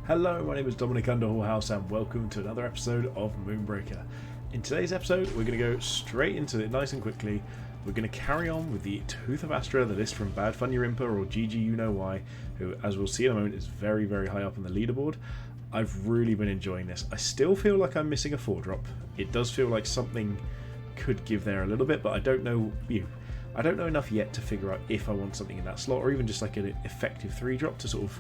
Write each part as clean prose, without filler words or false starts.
Hello, my name is Dominic Underhallhouse and welcome to another episode of Moonbreaker. In today's episode, we're going to go straight into it nice and quickly. We're going to carry on with the Tooth of Astra, the list from Bad Fun Rimpa, or GG You Know Why, who, as we'll see in a moment, is very, very high up on the leaderboard. I've really been enjoying this. I still feel like I'm missing a 4-drop. It does feel like something could give there a little bit, but I don't know I don't know enough yet to figure out if I want something in that slot, or even just like an effective 3-drop to sort of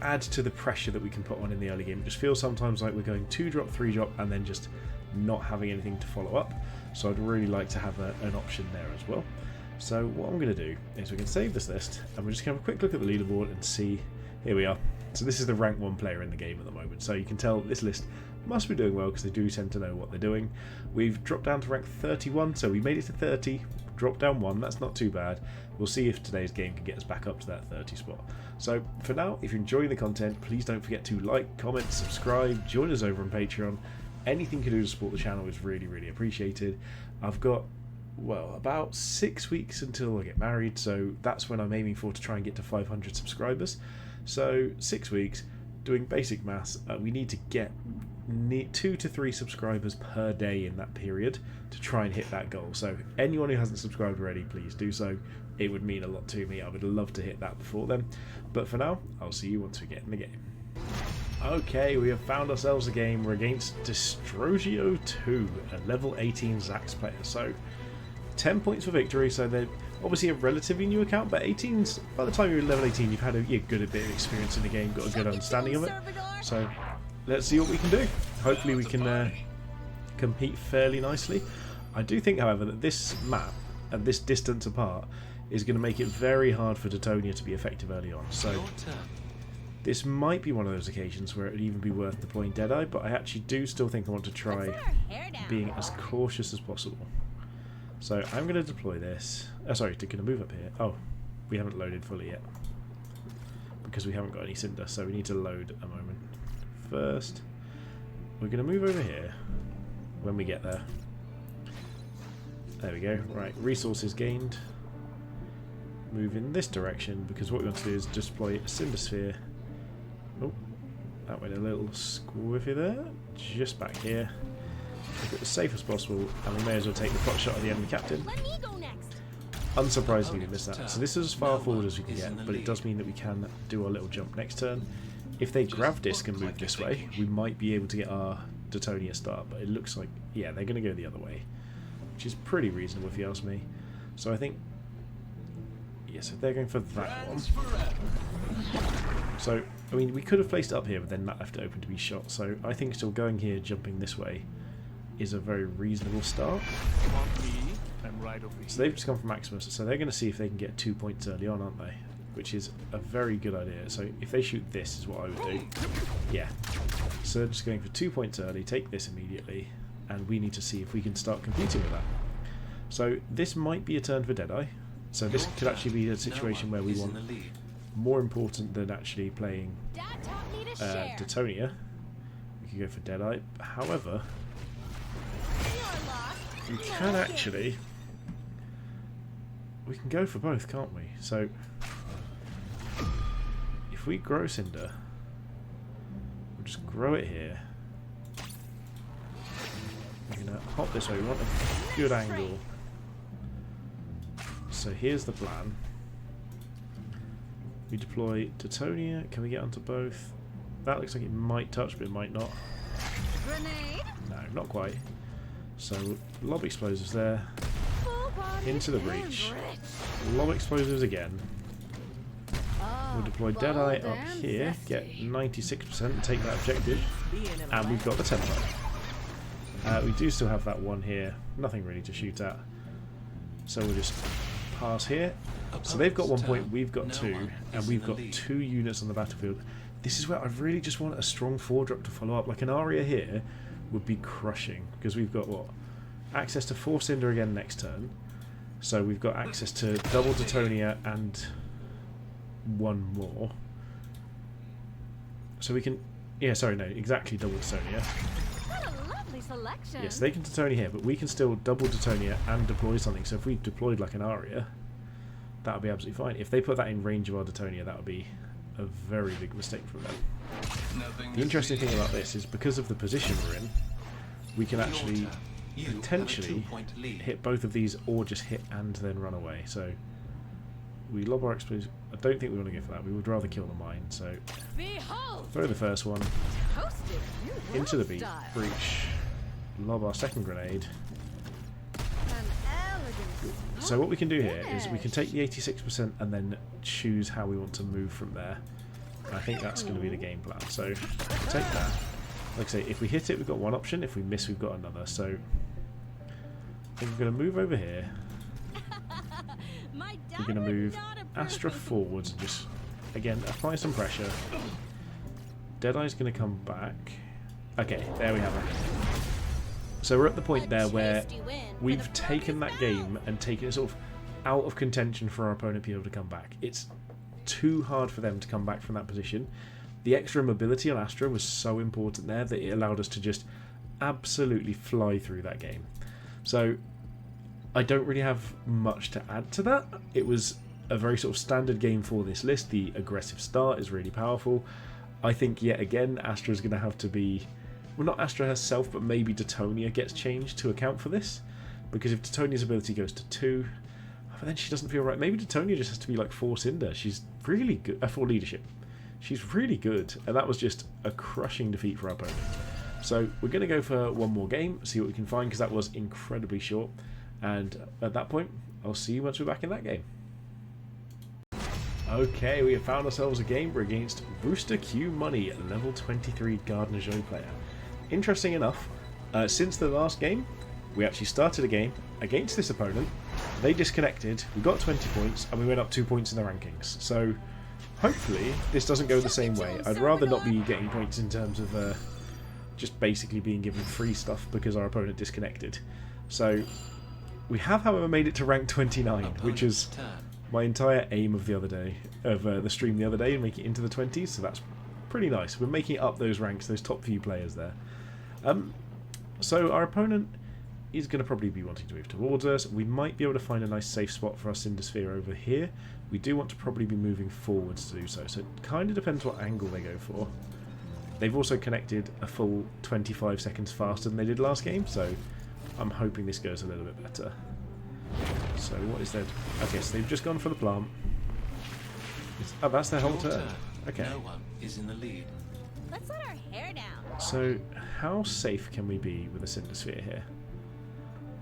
add to the pressure that we can put on in the early game. It just feels sometimes like we're going 2-drop, 3-drop, and then just not having anything to follow up. So I'd really like to have an option there as well. So what I'm going to do is we can save this list, and we're just going to have a quick look at the leaderboard and see. Here we are. So this is the rank 1 player in the game at the moment. So you can tell this list must be doing well because they do tend to know what they're doing. We've dropped down to rank 31, so we made it to 30, dropped down 1, that's not too bad. We'll see if today's game can get us back up to that 30 spot. So for now, if you're enjoying the content, please don't forget to like, comment, subscribe, join us over on Patreon. Anything you can do to support the channel is really, really appreciated. I've got, well, about 6 weeks until I get married, so that's when I'm aiming for to try and get to 500 subscribers. So 6 weeks, doing basic maths, we need to get 2 to 3 subscribers per day in that period to try and hit that goal. So anyone who hasn't subscribed already, please do so. It would mean a lot to me. I would love to hit that before then. But for now, I'll see you once we get in the game. Okay, we have found ourselves a game. We're against Destrogio 2, a level 18 Zax player. So 10 points for victory, so they're obviously a relatively new account, but 18's, by the time you're level 18, you've had a good bit of experience in the game, got a good understanding of it. So let's see what we can do. Hopefully we can compete fairly nicely. I do think, however, that this map and this distance apart is going to make it very hard for Teutonia to be effective early on. So this might be one of those occasions where it would even be worth deploying Deadeye, but I actually do still think I want to try being as cautious as possible. So I'm going to deploy this. Sorry, going to move up here. Oh, we haven't loaded fully yet because we haven't got any cinder, so we need to load a moment. First, we're going to move over here when we get there. There we go. Right, resources gained. Move in this direction because what we want to do is just deploy a cinder sphere. Oh, that went a little squiffy there. Just back here. Make it as safe as possible, and we may as well take the pot shot of the enemy captain. Unsurprisingly, we missed that. So this is as far forward as we can get, but it does mean that we can do our little jump next turn. If they grav disc and move this way, we might be able to get our Teutonia start, but it looks like, yeah, they're going to go the other way, which is pretty reasonable if you ask me. So I think, yeah, so they're going for that one. So, I mean, we could have placed it up here, but then that left it open to be shot. So I think still going here, jumping this way, is a very reasonable start. So they've just gone for Maximus, so they're going to see if they can get 2 points early on, aren't they? Which is a very good idea. So if they shoot this is what I would do. Yeah. So they're just going for 2 points early, take this immediately, and we need to see if we can start competing with that. So this might be a turn for Deadeye. So this could actually be a situation where we want more important than actually playing Teutonia. We could go for Deadeye. However, we can actually, we can go for both, can't we? So if we grow Cinder, we'll just grow it here. We're going to hop this way. We want a good angle. So here's the plan. We deploy Teutonia. Can we get onto both? That looks like it might touch, but it might not. Grenade? No, not quite. So lob explosives there. Into the breach. Lob explosives again. We'll deploy Deadeye up here, get 96% and take that objective. And we've got the tempo. We do still have that one here. Nothing really to shoot at. So we'll just pass here. So they've got 1 point, we've got 2, and we've got 2 units on the battlefield. This is where I really just want a strong 4-drop to follow up. Like an Aria here would be crushing, because we've got what? Access to 4 Cinder again next turn. So we've got access to double Teutonia and 1 more. So we can, yeah, sorry, no, exactly double Teutonia. Yes, they can Teutonia here, but we can still double Teutonia and deploy something. So if we deployed like an Aria, that would be absolutely fine. If they put that in range of our Teutonia, that would be a very big mistake from them. The interesting thing about this is because of the position we're in, we can actually potentially hit both of these or just hit and then run away. So we lob our explosives. I don't think we want to go for that. We would rather kill the mine. So throw the first one into the breach, lob our second grenade. So what we can do here is we can take the 86% and then choose how we want to move from there. And I think that's going to be the game plan. So take that. Like I say, if we hit it, we've got one option. If we miss, we've got another. So I think we're going to move over here. We're going to move Astra forwards and just, again, apply some pressure. Deadeye's going to come back. Okay, there we have it. So we're at the point there where we've taken that game and taken it sort of out of contention for our opponent to be able to come back. It's too hard for them to come back from that position. The extra mobility on Astra was so important there that it allowed us to just absolutely fly through that game. So I don't really have much to add to that. It was a very sort of standard game for this list. The aggressive start is really powerful. I think yet again Astra is going to have to be, well, not Astra herself, but maybe Detonia gets changed to account for this, because if Detonia's ability goes to 2, but then she doesn't feel right. Maybe Detonia just has to be like 4 Cinder. She's really good. 4 Leadership. She's really good, and that was just a crushing defeat for our opponent. So we're going to go for one more game, see what we can find, because that was incredibly short. And at that point, I'll see you once we're back in that game. Okay, we have found ourselves a game. We're against Rooster Q Money, level 23 Gardener Joe player. Interesting enough, since the last game, we actually started a game against this opponent. They disconnected, we got 20 points, and we went up 2 points in the rankings. So hopefully this doesn't go the same way. I'd rather not be getting points in terms of just basically being given free stuff because our opponent disconnected. So we have, however, made it to rank 29, which is my entire aim of the other day, of the stream the other day, and make it into the 20s. So that's pretty nice. We're making up those ranks, those top few players there. So our opponent is going to probably be wanting to move towards us. We might be able to find a nice safe spot for our Cinder Sphere over here. We do want to probably be moving forwards to do so, so it kind of depends what angle they go for. They've also connected a full 25 seconds faster than they did last game, so I'm hoping this goes a little bit better. So what is that? Okay, so they've just gone for the plant. Oh, that's their whole turn. Okay. No one is in the lead. Let's let our hair down. So how safe can we be with a Cinder Sphere here?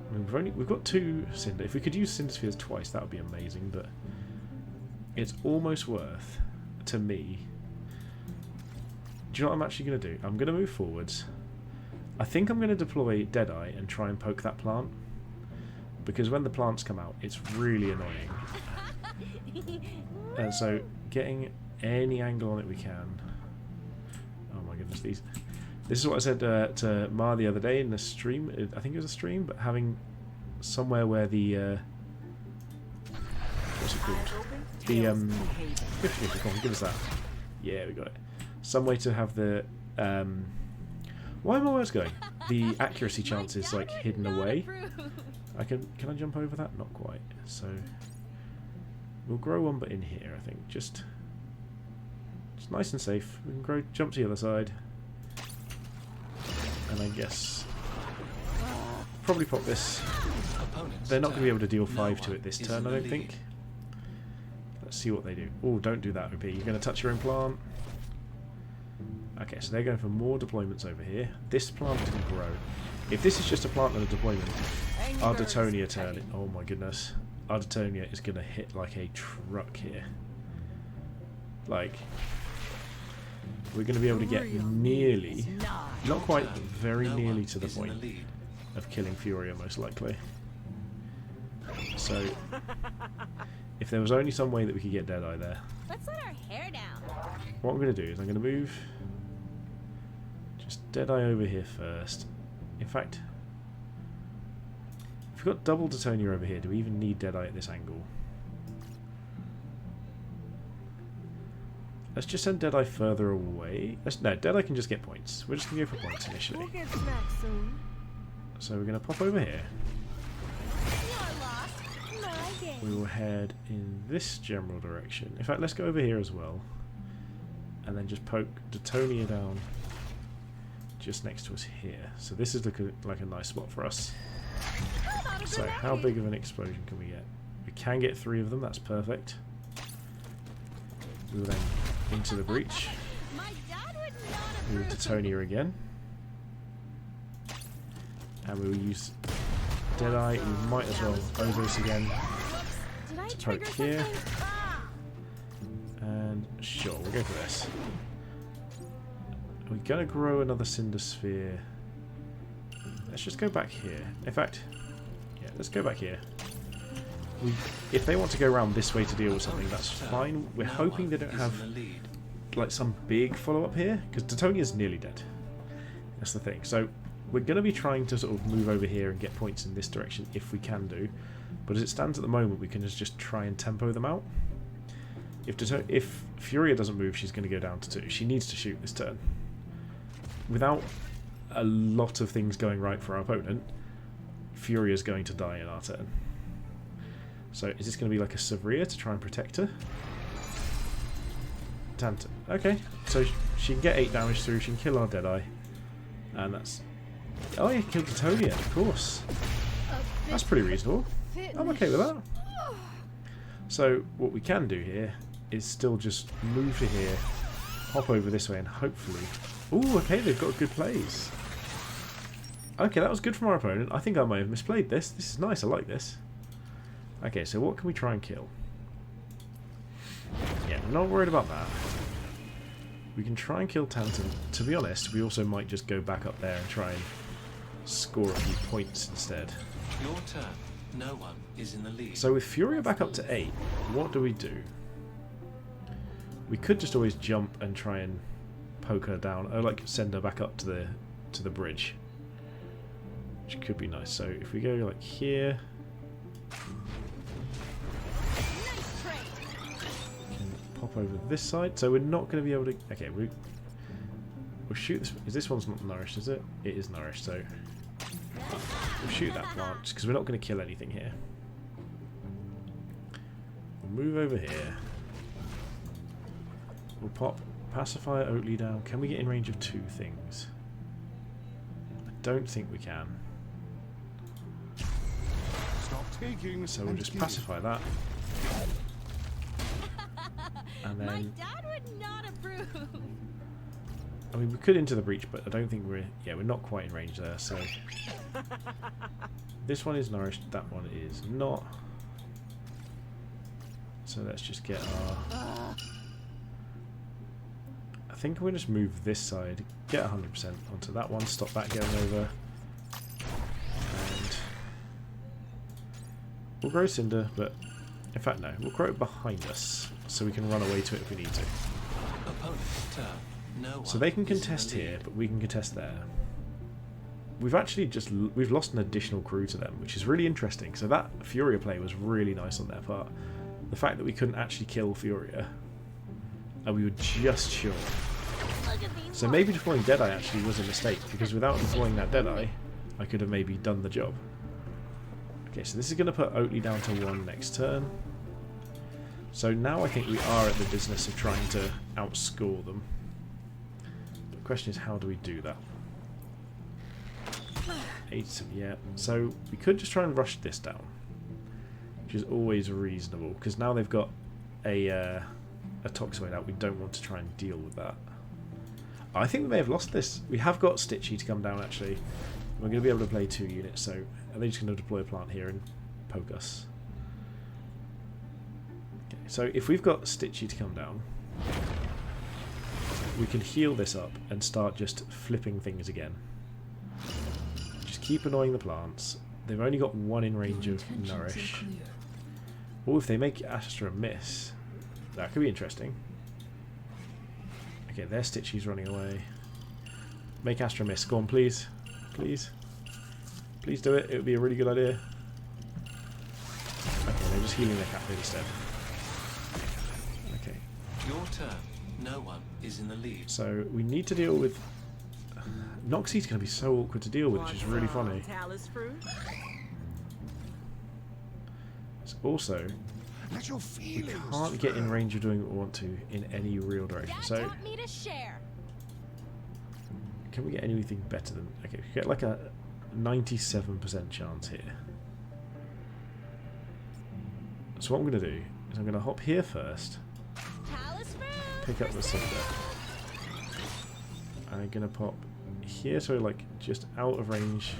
I mean, we've got 2 Cinder. If we could use Cinder Spheres twice, that would be amazing, but it's almost worth, to me. Do you know what I'm actually going to do? I'm going to move forwards. I think I'm going to deploy Deadeye and try and poke that plant, because when the plants come out, it's really annoying. And so getting any angle on it we can. Oh my goodness, these. This is what I said to Ma the other day in the stream. I think it was a stream, but having somewhere where the what's it called? The give us that. Yeah, we got it. Some way to have the why are my words going? The accuracy chance is like hidden away. Can I jump over that? Not quite. So we'll grow one, but in here, I think just nice and safe. We can jump to the other side. And I guess probably pop this. They're not going to be able to deal 5 to it this turn, I don't think. Let's see what they do. Oh, don't do that, OP. You're going to touch your own plant. Okay, so they're going for more deployments over here. This plant can grow. If this is just a plant and a deployment, our Detonia turn. Oh my goodness. Our Detonia is going to hit like a truck here. Like, we're going to be able to get nearly, not quite, very nearly to the point of killing Furia, most likely. So, if there was only some way that we could get Deadeye there. Let's let our hair down. What I'm going to do is I'm going to move just Deadeye over here first. In fact, if we've got double Detonia over here, do we even need Deadeye at this angle? Let's just send Deadeye further away. No, Deadeye can just get points. We're just going to go for points initially. We'll get snacked soon. So we're going to pop over here. We will head in this general direction. In fact, let's go over here as well. and then just poke Detonia down just next to us here. So this is like a nice spot for us. So how big of an explosion can we get? We can get 3 of them, that's perfect. We will then into the breach. We will Detonia again. And we will use Deadeye. We might as well over this again to poke here. And sure, we'll go for this. We're going to grow another Cinder Sphere. Let's just go back here. In fact, yeah, let's go back here. If they want to go around this way to deal with something, that's fine. We're hoping they don't have like some big follow-up here, because Detonia's nearly dead. That's the thing. So we're going to be trying to sort of move over here and get points in this direction if we can do. But as it stands at the moment, we can just try and tempo them out. If Furia doesn't move, she's going to go down to 2. She needs to shoot this turn. Without a lot of things going right for our opponent, Furia's going to die in our turn. So is this going to be like a Sevria to try and protect her? Tantum. Okay, so she can get 8 damage through, she can kill our Deadeye. And that's... Oh yeah, killed Detonia, of course. That's pretty reasonable. I'm okay with that. So what we can do here is still just move to here, hop over this way, and hopefully... Ooh, okay, they've got good plays. Okay, that was good from our opponent. I think I might have misplayed this. This is nice, I like this. Okay, so what can we try and kill? Yeah, I'm not worried about that. We can try and kill Tantum. To be honest, we also might just go back up there and try and score a few points instead. Your turn. No one is in the lead. So with Furia back up to 8, what do? We could just always jump and try and poke her down, or like send her back up to the bridge, which could be nice. So if we go like here, we can pop over this side. So we're not going to be able to. Okay, we'll shoot this. This one's not nourished, is it? It is nourished. So we'll shoot that plant because we're not going to kill anything here. We'll move over here. We'll pop Pacifier Oatly down. Can we get in range of 2 things? I don't think we can. So we'll just pacify that. And then... My dad would not approve. I mean, we could into the breach, but I don't think we're... Yeah, we're not quite in range there, so... This one is nourished, that one is not. So let's just get our... I think we'll just move this side, get 100% onto that one, stop that going over. And... We'll grow Cinder, but... In fact, no. We'll grow it behind us, so we can run away to it if we need to. So they can contest here, but we can contest there. We've actually we've lost an additional crew to them, which is really interesting. So that Furia play was really nice on their part. The fact that we couldn't actually kill Furia, and we were just sure. So maybe deploying Deadeye actually was a mistake, because without deploying that Deadeye, I could have maybe done the job. Okay, so this is going to put Oatly down to 1 next turn. So now I think we are at the business of trying to outscore them. The question is, how do we do that? 8, yeah. So we could just try and rush this down, which is always reasonable, because now they've got a Toxoid out. We don't want to try and deal with that. I think we may have lost this. We have got Stitchy to come down, actually. We're going to be able to play 2 units, so are they just going to deploy a plant here and poke us? Okay, so if we've got Stitchy to come down, we can heal this up and start just flipping things again. Just keep annoying the plants. They've only got 1 in range of Nourish. Oh, if they make Astra miss, that could be interesting. Okay, their Stitchy's running away. Make Astra miss. Go on, please. Please. Please do it. It would be a really good idea. Okay, they're just healing their captain instead. Okay. Your turn. No one is in the lead. So we need to deal with... Noxie's going to be so awkward to deal with, which is really funny. It's also... Let your We feelings can't get in flow. range of doing what we want to in any real direction. Dad So, taught me to share. can we get anything better than... Okay, we get like a 97% chance here. So what I'm going to do is I'm going to hop here first, Palace food pick up for the sale. cinder. And I'm going to pop here so like just out of range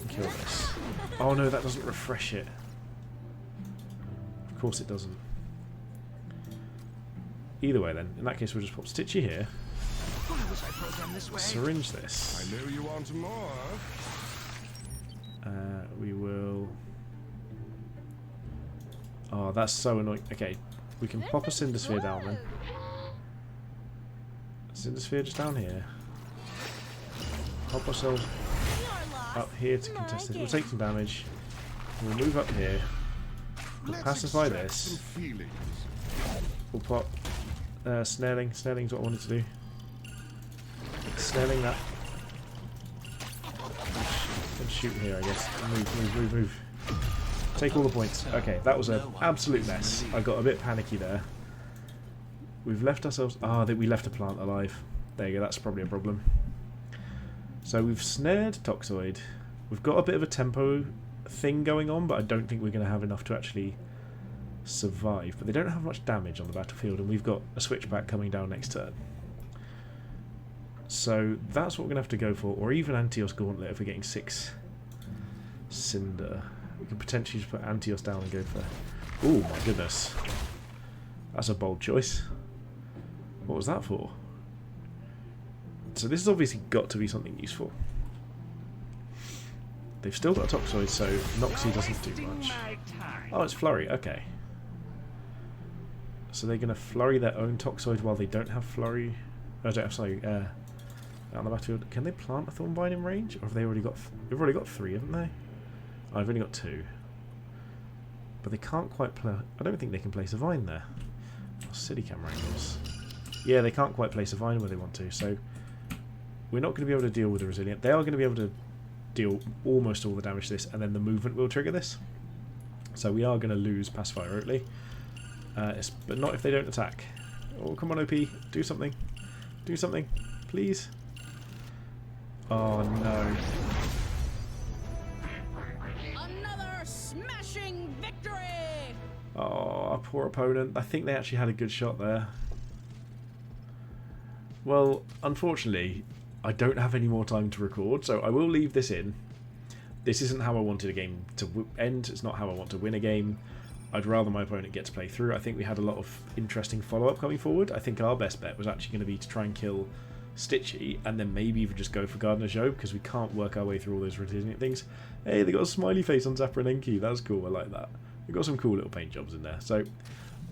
and kill this. Oh no, that doesn't refresh it. Of course it doesn't. Either way then, in that case we'll just pop Stitchy here, Why was I programmed this way? syringe this. I know you want more. We will... Oh, that's so annoying. Okay, we can pop a Cinder Sphere down then. Cinder Sphere just down here. Pop ourselves up here to contest this. We'll take some damage. We'll move up here. We'll Let's pacify extract this. some feelings. We'll pop Snaring. Snaring's what I wanted to do. Snaring that. And shoot here, I guess. Move. Take all the points. Okay, that was an absolute mess. I got a bit panicky there. We've left ourselves... Ah, we left a plant alive. There you go, that's probably a problem. So we've snared Toxoid. We've got a bit of a tempo thing going on, but I don't think we're going to have enough to actually survive. But they don't have much damage on the battlefield, and we've got a switchback coming down next turn. So that's what we're going to have to go for, or even Antios Gauntlet if we're getting 6 Cinder. We could potentially just put Antios down and go for... Oh my goodness. That's a bold choice. What was that for? So this has obviously got to be something useful. They've still got a Toxoid, so Noxie doesn't do much. Oh, it's Flurry, okay. So they're going to Flurry their own Toxoid while they don't have Flurry... I don't have, sorry, out on the battlefield. Can they plant a Thornvine in range? Or have they already got... They've already got 3, haven't they? Oh, I've only got 2. But they can't quite play... I don't think they can place a Vine there. Oh, city camera angles. Yeah, they can't quite place a Vine where they want to, so... We're not going to be able to deal with the Resilient. They are going to be able to deal almost all the damage to this, and then the movement will trigger this. So we are going to lose Pacifier early. But not if they don't attack. Oh, come on, OP. Do something. Do something. Please. Oh, no. Another smashing victory! Oh, our poor opponent. I think they actually had a good shot there. Well, unfortunately, I don't have any more time to record, so I will leave this in. This isn't how I wanted a game to end. It's not how I want to win a game. I'd rather my opponent get to play through. I think we had a lot of interesting follow-up coming forward. I think our best bet was actually going to be to try and kill Stitchy, and then maybe even just go for Gardener Joe, because we can't work our way through all those resilient things. Hey, they got a smiley face on Zapper and Enki. That's cool. I like that. They've got some cool little paint jobs in there. So,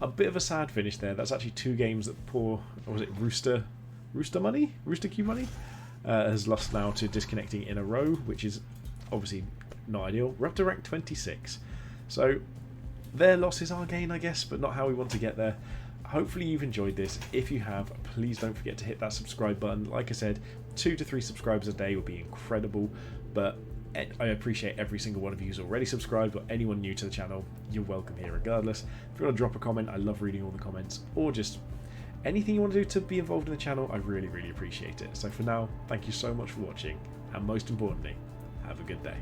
a bit of a sad finish there. That's actually 2 games that poor... Or was it Rooster Money? Rooster Q Money? Has lost now to disconnecting in a row, which is obviously not ideal. We're up to rank 26. So, their loss is our gain, I guess, but not how we want to get there. Hopefully you've enjoyed this. If you have, please don't forget to hit that subscribe button. Like I said, 2 to 3 subscribers a day would be incredible, but I appreciate every single one of you who's already subscribed, or anyone new to the channel. You're welcome here regardless. If you want to drop a comment, I love reading all the comments, or just anything you want to do to be involved in the channel, I really, really appreciate it. So for now, thank you so much for watching, and most importantly, have a good day.